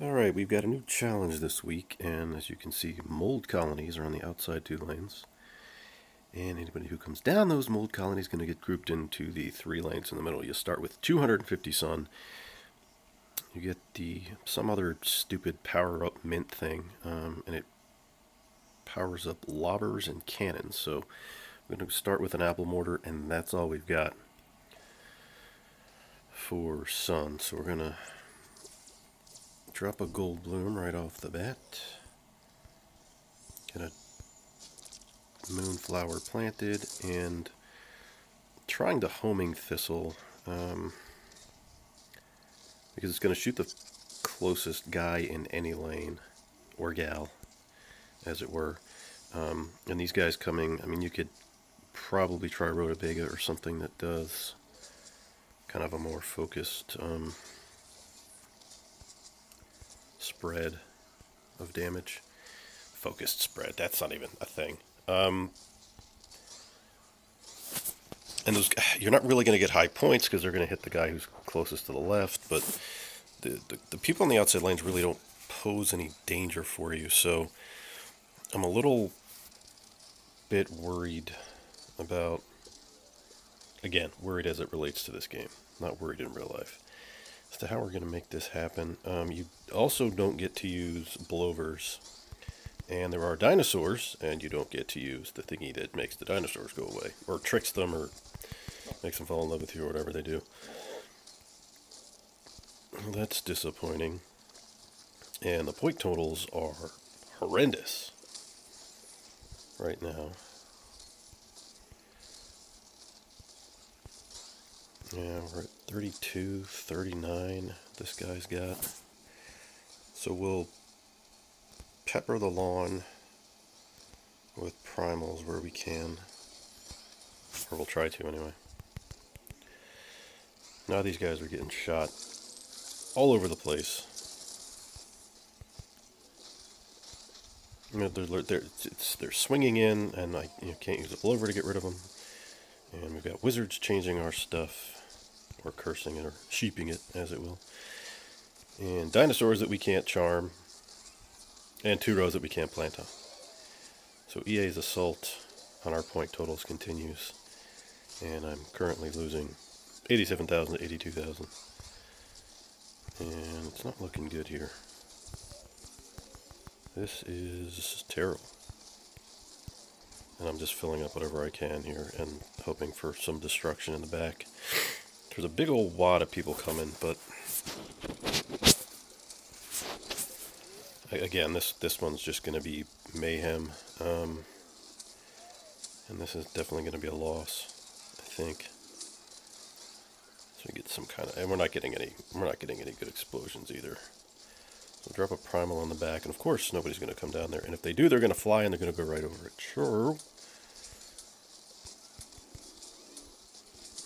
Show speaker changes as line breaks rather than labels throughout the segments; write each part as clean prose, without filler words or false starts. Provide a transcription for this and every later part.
Alright, we've got a new challenge this week, and as you can see, mold colonies are on the outside 2 lanes. And anybody who comes down those mold colonies is going to get grouped into the 3 lanes in the middle. You start with 250 sun. You get some other stupid power-up mint thing, and it powers up lobbers and cannons. So we're going to start with an apple mortar, and that's all we've got for sun. So we're going to drop a gold bloom right off the bat. Get a moonflower planted, and trying to homing thistle because it's going to shoot the closest guy in any lane, or gal, as it were. And these guys coming, I mean, you could probably try Rhoda or something that does kind of a more focused spread of damage. Focused spread, that's not even a thing. And those, you're not really going to get high points because they're going to hit the guy who's closest to the left, but the people on the outside lanes really don't pose any danger for you, so I'm a little bit worried about, again, worried as it relates to this game, not worried in real life, as to how we're going to make this happen. You also don't get to use blowers, and there are dinosaurs, and you don't get to use the thingy that makes the dinosaurs go away, or tricks them, or makes them fall in love with you, or whatever they do. That's disappointing. And the point totals are horrendous right now. Yeah, we're at 32, 39 this guy's got. So we'll pepper the lawn with primals where we can. Or we'll try to anyway. Now these guys are getting shot all over the place. You know, they're swinging in, and I can't use a blower to get rid of them. And we've got wizards changing our stuff, or cursing it, or sheeping it, as it will. And dinosaurs that we can't charm, and 2 rows that we can't plant on. So EA's assault on our point totals continues, and I'm currently losing 87,000 to 82,000. And it's not looking good here. This is terrible. And I'm just filling up whatever I can here and hoping for some destruction in the back. There's a big old wad of people coming, but again, this one's just going to be mayhem. And this is definitely going to be a loss, I think. So we get some kind of, and we're not getting any good explosions either. So drop a primal on the back, and of course nobody's going to come down there. And if they do, they're going to fly, and they're going to go right over it. Sure.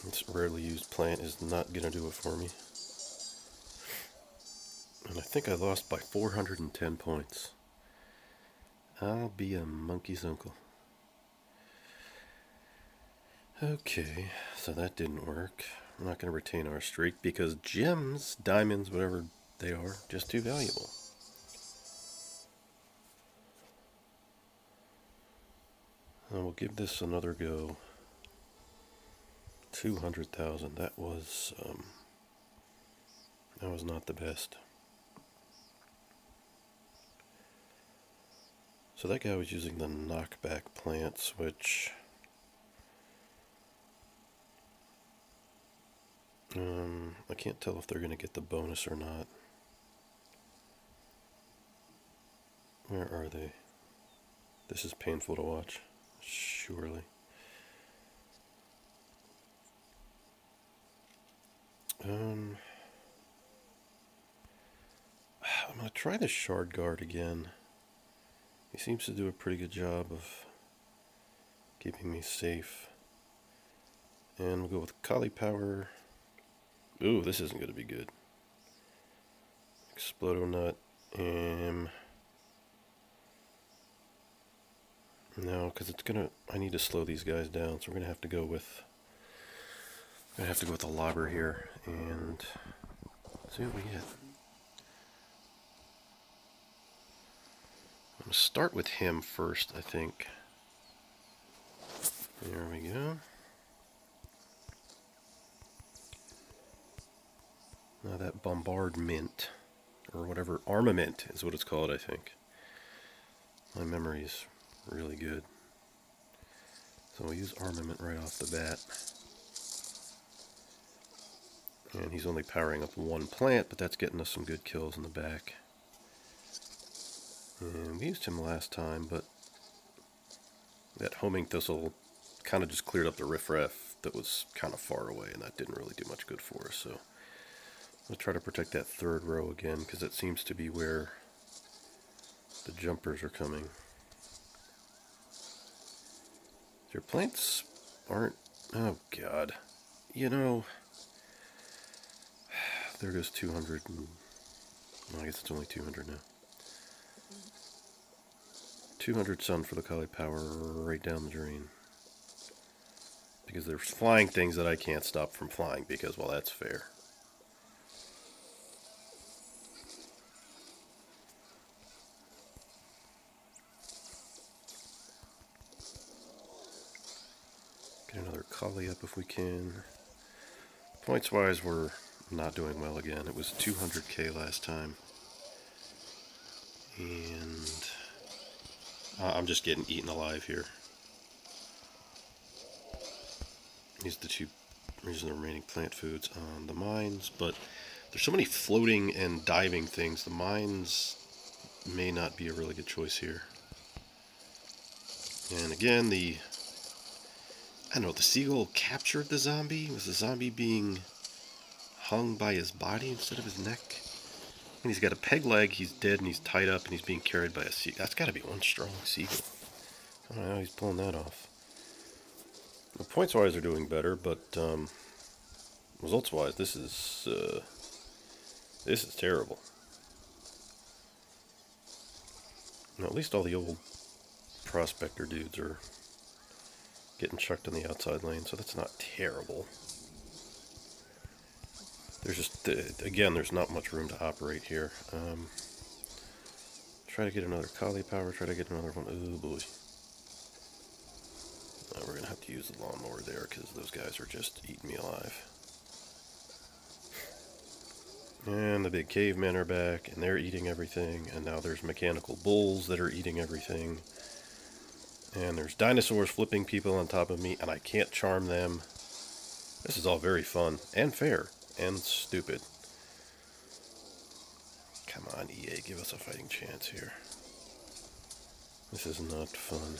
This rarely used plant is not going to do it for me. And I think I lost by 410 points. I'll be a monkey's uncle. Okay, so that didn't work. We're not going to retain our streak because gems, diamonds, whatever they are, just too valuable. And we'll give this another go. 200,000. That was not the best. So that guy was using the knockback plants, which I can't tell if they're going to get the bonus or not. Where are they? This is painful to watch, surely. I'm going to try the Shard Guard again. He seems to do a pretty good job of keeping me safe. And we'll go with Kali Power. Ooh, this isn't going to be good. Explodo Nut. No, because it's going to, I need to slow these guys down, so we're going to have to go with a lobber here, and see what we get. Let's start with him first, I think. There we go. Now that Bombard-Mint, or whatever, Arma-Mint is what it's called, I think. My memory's really good. So we'll use Arma-Mint right off the bat. And he's only powering up one plant, but that's getting us some good kills in the back. And we used him last time, but that homing thistle kind of just cleared up the riffraff that was kind of far away, and that didn't really do much good for us. So we'll try to protect that third row again, because that seems to be where the jumpers are coming. Your plants aren't... Oh, God. You know... There goes 200. And, well, I guess it's only 200 now. 200 sun for the Kali power right down the drain. Because there's flying things that I can't stop from flying because, well, that's fair. Get another Kali up if we can. Points-wise, we're not doing well again. It was 200k last time. And I'm just getting eaten alive here. These are the remaining plant foods on the mines, but there's so many floating and diving things. The mines may not be a really good choice here. And again, I don't know, the seagull captured the zombie? Was the zombie being hung by his body instead of his neck? And he's got a peg leg, he's dead, and he's tied up, and he's being carried by a seagull. That's got to be one strong seagull. I don't know how he's pulling that off. The points-wise are doing better, but results-wise, this is terrible. Now, at least all the old prospector dudes are getting chucked in the outside lane, so that's not terrible. There's just, again, there's not much room to operate here. Try to get another Kali power, try to get another one. Oh boy. We're going to have to use the lawnmower there because those guys are just eating me alive. And the big cavemen are back, and they're eating everything. And now there's mechanical bulls that are eating everything. And there's dinosaurs flipping people on top of me, and I can't charm them. This is all very fun, and fair, and stupid. Come on, EA, give us a fighting chance here. This is not fun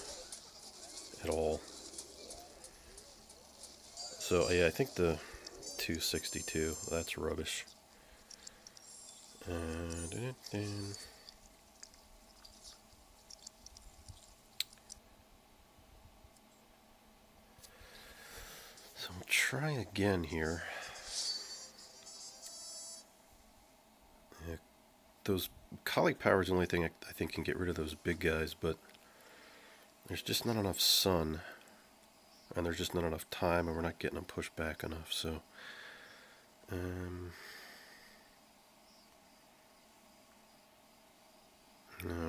at all. So, yeah, I think the 262, that's rubbish. So we'll try again here. Those Kali power is the only thing I think can get rid of those big guys, but there's just not enough sun. And there's just not enough time, and we're not getting them pushed back enough, so... No,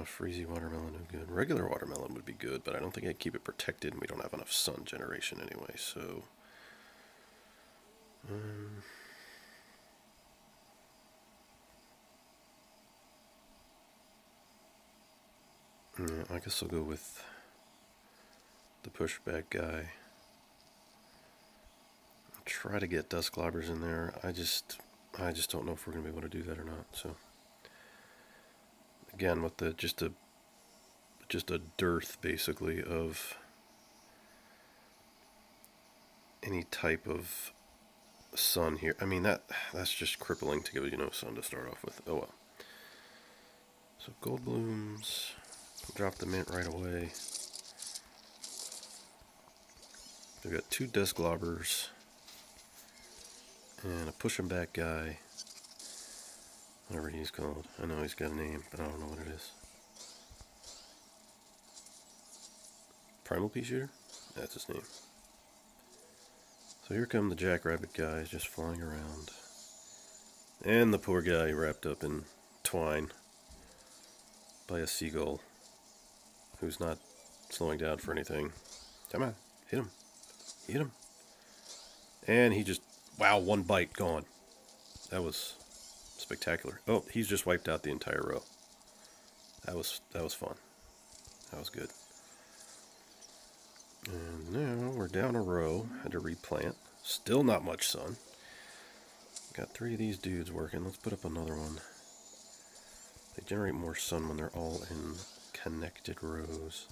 freezy watermelon no good. Regular watermelon would be good, but I don't think I'd keep it protected, and we don't have enough sun generation anyway, so... yeah, I guess I'll go with the pushback guy. Try to get dust globbers in there. I just don't know if we're going to be able to do that or not. So again, with the just a dearth basically of any type of sun here. I mean that's just crippling to give sun to start off with. Oh well. So gold blooms, drop the mint right away. We've got 2 dust globbers. And a pushing back guy, whatever he's called. I know he's got a name, but I don't know what it is. Primal Pea Shooter? That's his name. So here come the jackrabbit guys just flying around. And the poor guy wrapped up in twine by a seagull. who's not slowing down for anything. Come on, hit him. Hit him. And he just, wow, one bite, gone. That was spectacular. Oh, he's just wiped out the entire row. That was fun. That was good. And now we're down a row. Had to replant. Still not much sun. Got 3 of these dudes working. Let's put up another one. They generate more sun when they're all in connected rows.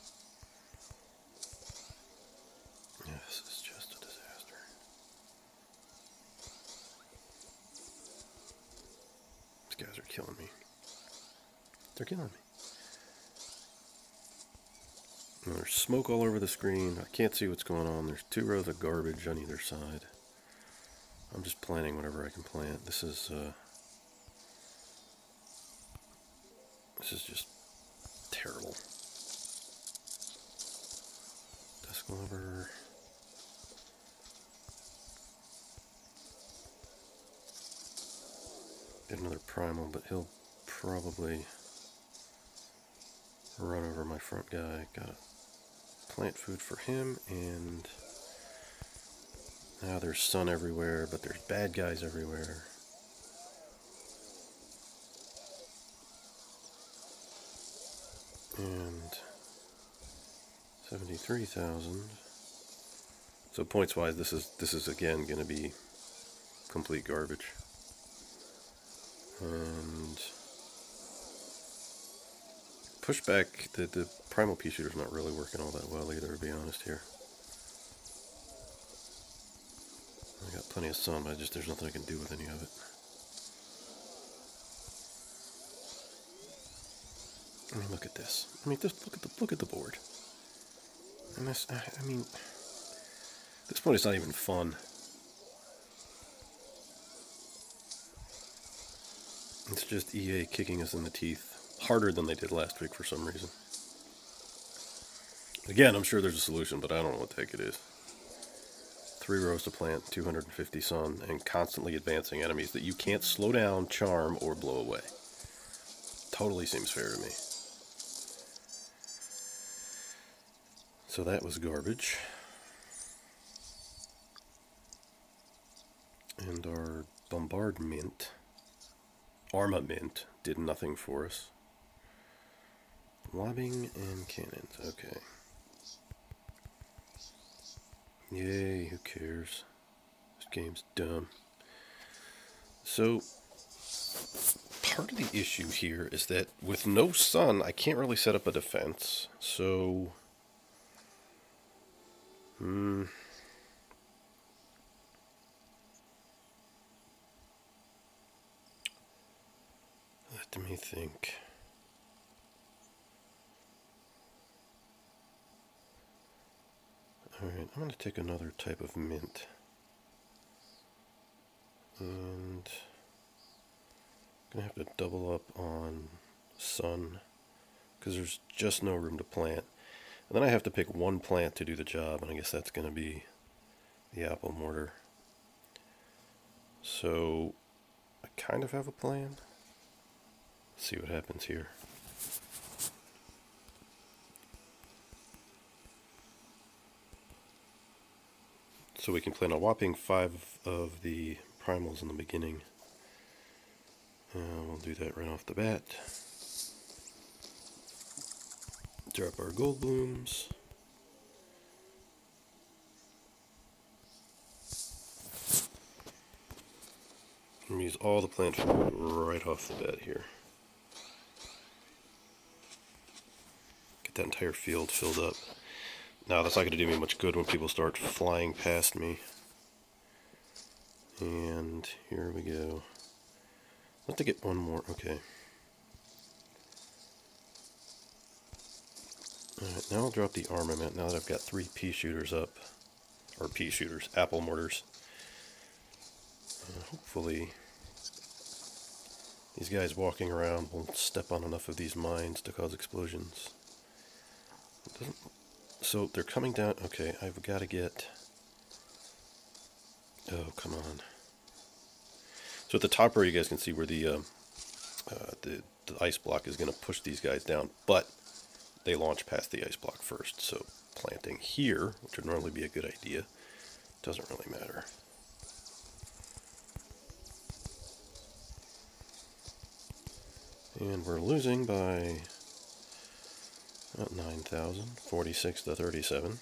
Yeah, this is just a disaster. These guys are killing me. They're killing me. And there's smoke all over the screen. I can't see what's going on. There's 2 rows of garbage on either side. I'm just planting whatever I can plant. This is just terrible. Desk lover. Get another primal, but he'll probably run over my front guy. Gotta plant food for him, and now there's sun everywhere, but there's bad guys everywhere. And 73,000. So points wise, this is again going to be complete garbage. And pushback, the primal pea shooter's not really working all that well either, to be honest here. I got plenty of sun, but there's nothing I can do with any of it. I mean, look at this. I mean, just look at the board. And this, I mean, at this point it's not even fun. It's just EA kicking us in the teeth harder than they did last week for some reason. Again, I'm sure there's a solution, but I don't know what the heck it is. 3 rows to plant, 250 sun, and constantly advancing enemies that you can't slow down, charm, or blow away. Totally seems fair to me. So that was garbage. And our Bombard-Mint, Arma-Mint, did nothing for us. Lobbing and cannons, okay. Yay, who cares? This game's dumb. So, part of the issue here is that with no sun, I can't really set up a defense. So, let me think. Alright, I'm going to take another type of mint. And I'm going to have to double up on sun, because there's just no room to plant. And then I have to pick one plant to do the job, and I guess that's going to be the apple mortar. So, I kind of have a plan. Let's see what happens here. So we can plant a whopping 5 of the primals in the beginning. We'll do that right off the bat. Drop our gold blooms. And use all the plant food right off the bat here. Get that entire field filled up. Now that's not going to do me much good when people start flying past me. And here we go. I'll have to get one more. Okay. Alright, now I'll drop the Arma-Mint now that I've got 3 pea shooters up. Or pea shooters, apple mortars. Hopefully these guys walking around won't step on enough of these mines to cause explosions. So they're coming down. Okay, I've got to get... Oh, come on. So at the top row you guys can see where the ice block is going to push these guys down. But they launch past the ice block first. So planting here, which would normally be a good idea, doesn't really matter. And we're losing by about 9,000, 46 to 37.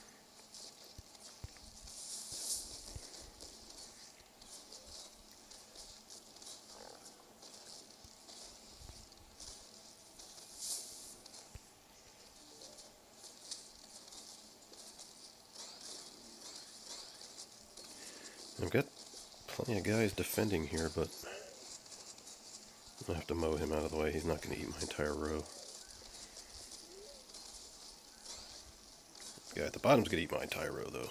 I've got plenty of guys defending here, but I'll have to mow him out of the way. He's not going to eat my entire row. The guy at the bottom's going to eat my entire row, though.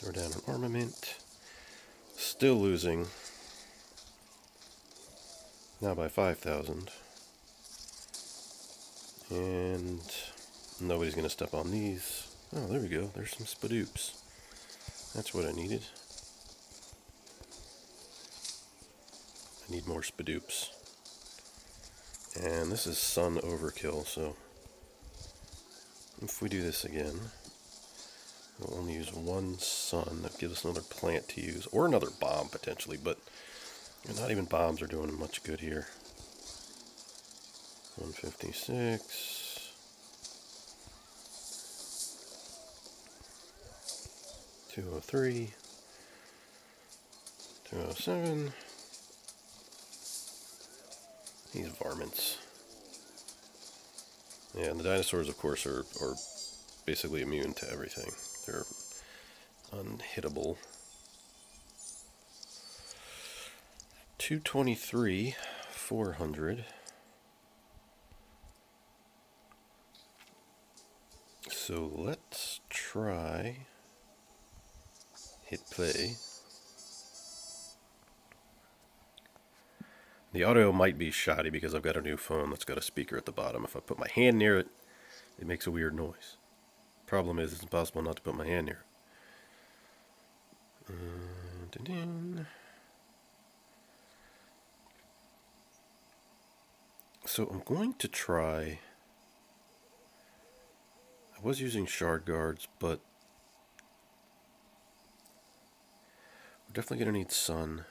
Throw down an Arma-Mint. Still losing. Now by 5,000. And nobody's going to step on these. Oh, there we go. There's some spadoops. That's what I needed. I need more spadoops. And this is sun overkill, so if we do this again, we'll only use one sun. That gives us another plant to use, or another bomb potentially, but not even bombs are doing much good here. 156. 203. 207. These varmints. Yeah, and the dinosaurs, of course, are basically immune to everything. They're unhittable. 223, 400. So let's try hit play. The audio might be shoddy because I've got a new phone that's got a speaker at the bottom. If I put my hand near it, it makes a weird noise. Problem is, it's impossible not to put my hand near it. So I'm going to try... I was using shard guards, but we're definitely going to need sun.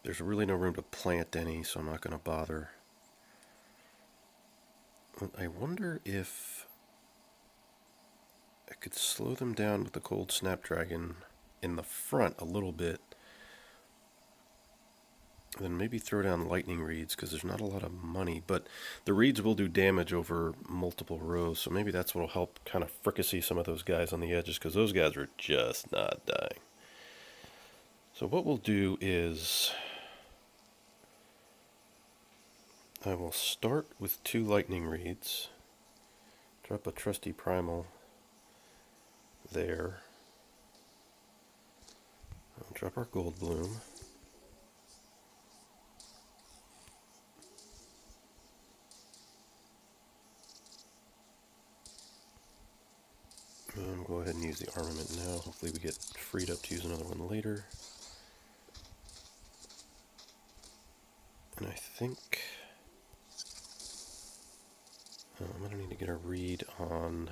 There's really no room to plant any, so I'm not going to bother. I wonder if I could slow them down with the cold snapdragon in the front a little bit. Then maybe throw down lightning reeds, because there's not a lot of money. But the reeds will do damage over multiple rows, so maybe that's what will help kind of fricassee some of those guys on the edges, because those guys are just not dying. So what we'll do is... I will start with 2 lightning reeds, drop a trusty primal there, I'll drop our gold bloom, and we'll go ahead and use the Arma-Mint now. Hopefully we get freed up to use another one later. And I think I'm going to need to get a read on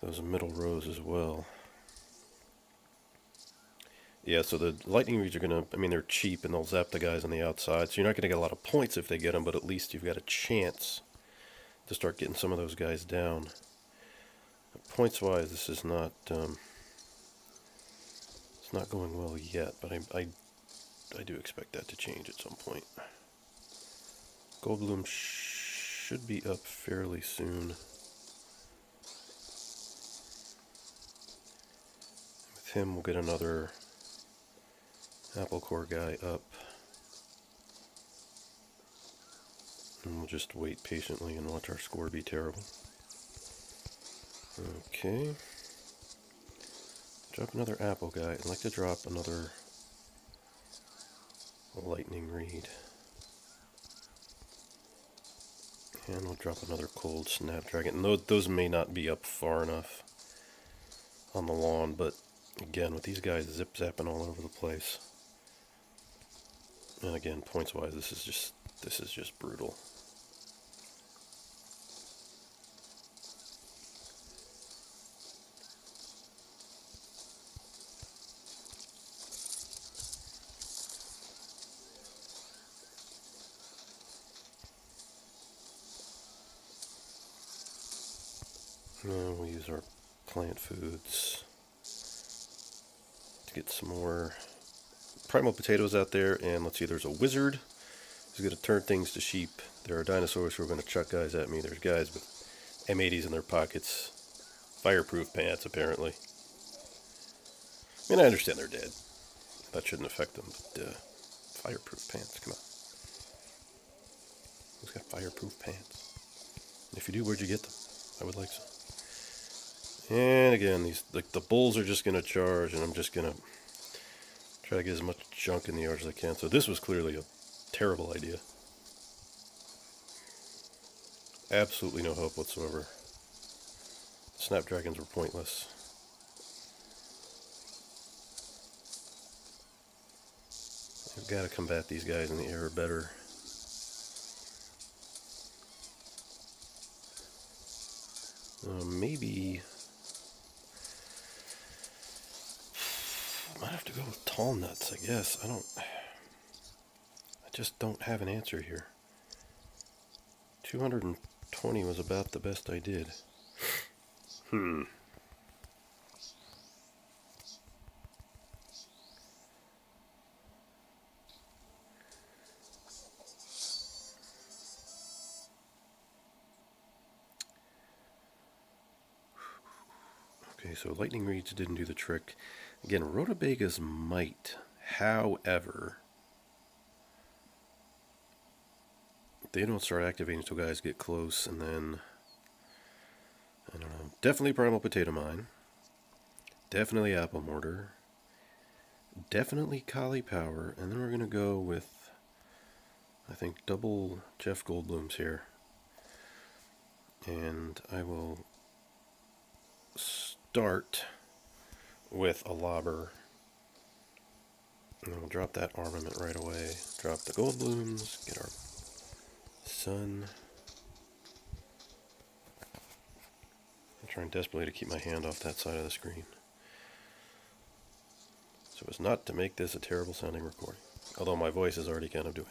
those middle rows as well. Yeah, so the lightning reeds are going to, I mean, they're cheap and they'll zap the guys on the outside, so you're not going to get a lot of points if they get them, but at least you've got a chance to start getting some of those guys down. Points-wise, this is not, it's not going well yet, but I do expect that to change at some point. Goldbloom should be up fairly soon. With him, we'll get another apple core guy up. And we'll just wait patiently and watch our score be terrible. Okay. Drop another apple guy. I'd like to drop another lightning reed. And we'll drop another cold snapdragon. And those may not be up far enough. on the lawn, but again, with these guys zip-zapping all over the place, and again, points-wise, this is just brutal. Now we'll use our plant foods to get some more primal potatoes out there, and let's see, there's a wizard who's going to turn things to sheep. There are dinosaurs who are going to chuck guys at me. There's guys with M80s in their pockets. Fireproof pants, apparently. I mean, I understand they're dead. That shouldn't affect them, but fireproof pants, come on. Who's got fireproof pants? And if you do, where'd you get them? I would like some. And again, these the bulls are just going to charge, and I'm just going to try to get as much junk in the yard as I can. So this was clearly a terrible idea. Absolutely no hope whatsoever. Snapdragons were pointless. We've got to combat these guys in the air better. Maybe I might have to go with tall nuts, I guess. I just don't have an answer here. 220 was about the best I did. Okay, so lightning reeds didn't do the trick. Again, rutabagas might. However, they don't start activating until guys get close, and then, I don't know, definitely primal potato mine, definitely apple mortar, definitely collie power, and then we're going to go with, I think, double Jeff Goldblum's here. And I will start with a lobber, and then we'll drop that armament right away. Drop the Goldblums, get our sun. I'm trying desperately to keep my hand off that side of the screen, so as not to make this a terrible sounding recording, although my voice is already kind of doing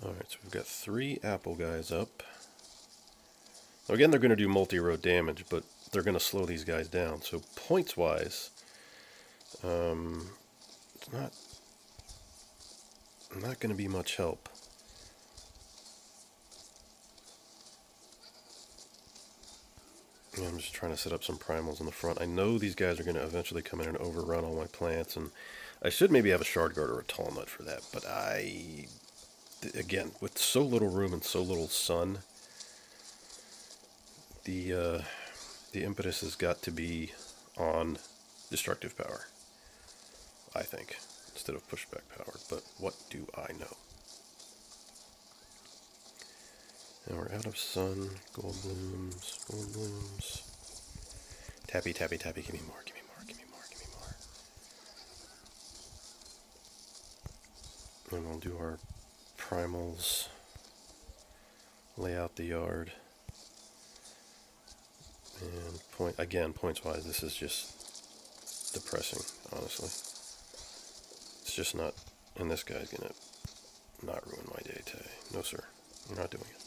that. Alright, so we've got 3 apple guys up. Now again, they're going to do multi-row damage, but they're going to slow these guys down. So points-wise, it's not going to be much help. I'm just trying to set up some primals in the front. I know these guys are going to eventually come in and overrun all my plants, and I should maybe have a shard guard or a tall nut for that, but again, with so little room and so little sun, the impetus has got to be on destructive power, I think, instead of pushback power, but what do I know? And we're out of sun. Goldblums, Goldblums. Tappy, tappy, tappy, give me more, give me more, give me more, give me more. And we'll do our primals, lay out the yard. And points-wise, this is just depressing, honestly. It's just not, and this guy's gonna not ruin my day today. No, sir, you're not doing it.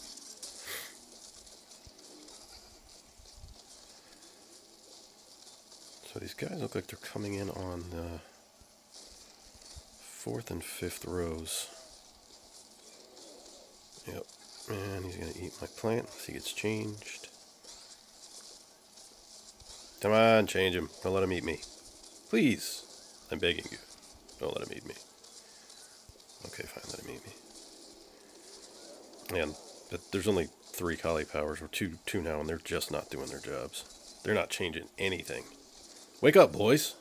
So these guys look like they're coming in on the 4th and 5th rows. Yep, and he's gonna eat my plant unless he gets changed. Come on, change him. Don't let him eat me. Please. I'm begging you. Don't let him eat me. Okay, fine, let him eat me. And there's only 3 collie powers, or two now, and they're just not doing their jobs. They're not changing anything. Wake up, boys.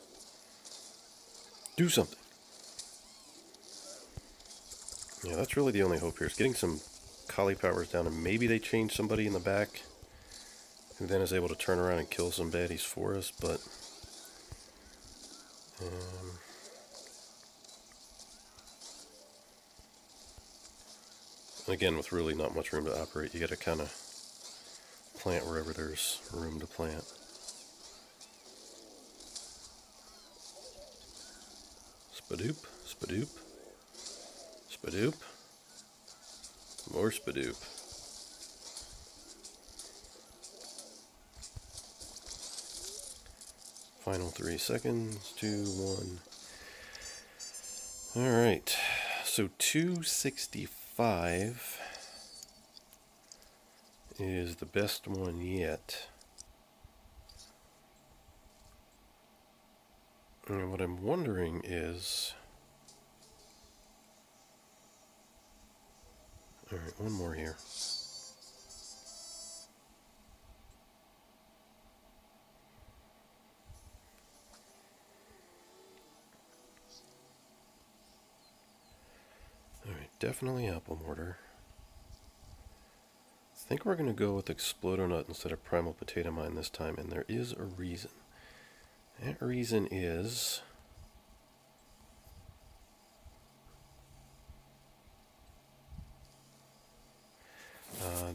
Do something. Yeah, that's really the only hope here, is getting some collie powers down, and maybe they change somebody in the back. who then is able to turn around and kill some baddies for us, but again, with really not much room to operate, you gotta kind of plant wherever there's room to plant. Spadoop, spadoop, spadoop, more spadoop. Final 3 seconds, 2, 1. Alright, so 265 is the best one yet. And what I'm wondering is... Alright, one more here. Alright, definitely apple mortar. I think we're going to go with Explodo-Nut instead of Primal Potato Mine this time, and there is a reason. That reason is...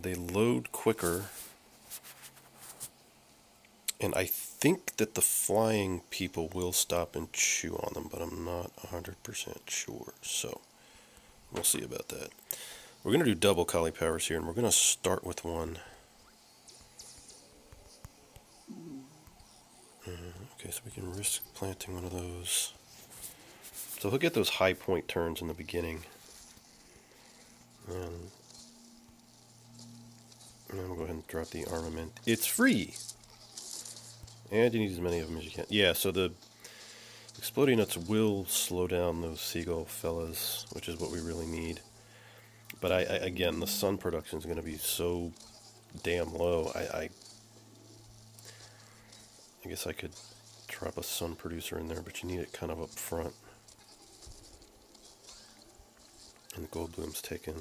they load quicker, and I think that the flying people will stop and chew on them, but I'm not 100% sure, so we'll see about that. We're going to do double collie powers here, and we're going to start with one. Okay, so we can risk planting one of those. So he'll get those high point turns in the beginning. And we'll go ahead and drop the Arma-Mint. It's free! And you need as many of them as you can. Yeah, so the exploding nuts will slow down those seagull fellas, which is what we really need. But again, the sun production is going to be so damn low. I guess I could drop a sun producer in there, but you need it kind of up front. And the gold bloom's taken...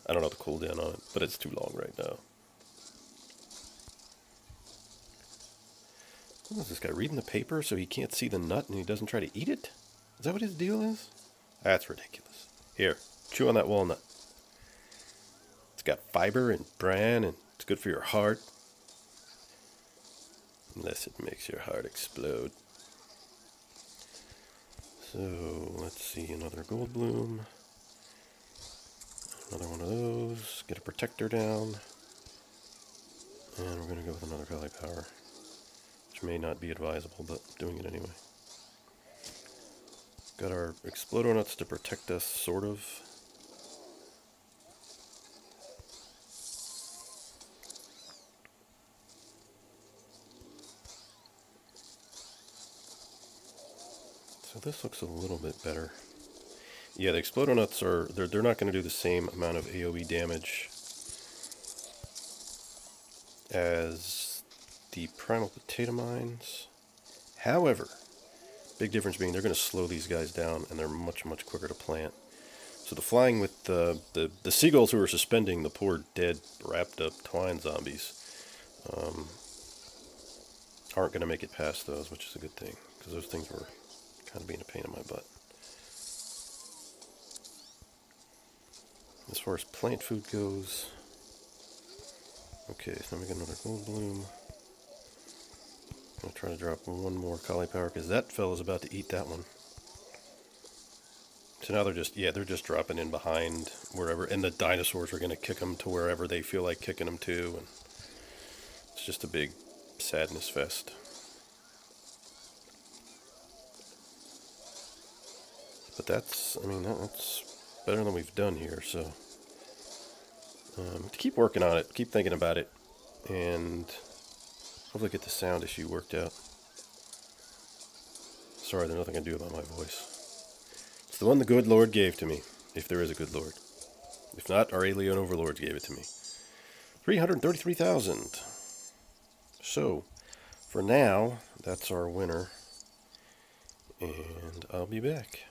I don't know the cooldown on it, but it's too long right now. What is this guy, reading the paper so he can't see the nut and he doesn't try to eat it? Is that what his deal is? That's ridiculous. Here, chew on that walnut. It's got fiber and bran and it's good for your heart. Unless it makes your heart explode. So, let's see, another gold bloom. Another one of those. Get a protector down. And we're going to go with another collie power. Which may not be advisable, but doing it anyway. Got our Explodo nuts to protect us, sort of. So this looks a little bit better. Yeah, the Explodo nuts are, they're not going to do the same amount of AoE damage as the Primal Potato Mines. However, big difference being they're going to slow these guys down and they're much, much quicker to plant. So the flying with the seagulls who are suspending the poor dead, wrapped up twine zombies aren't going to make it past those, which is a good thing, because those things were kind of being a pain in my butt. As far as plant food goes, okay, so now we got another gold bloom. I'm going to try to drop one more collie power, because that fella's about to eat that one. So now they're just, yeah, they're just dropping in behind wherever, and the dinosaurs are going to kick them to wherever they feel like kicking them to, and it's just a big sadness fest. But that's, I mean, that's better than we've done here, so keep working on it, keep thinking about it, and hopefully get the sound issue worked out. Sorry, there's nothing I can do about my voice. It's the one the good Lord gave to me, if there is a good Lord. If not, our alien overlords gave it to me. 333,000. So, for now, that's our winner, and I'll be back.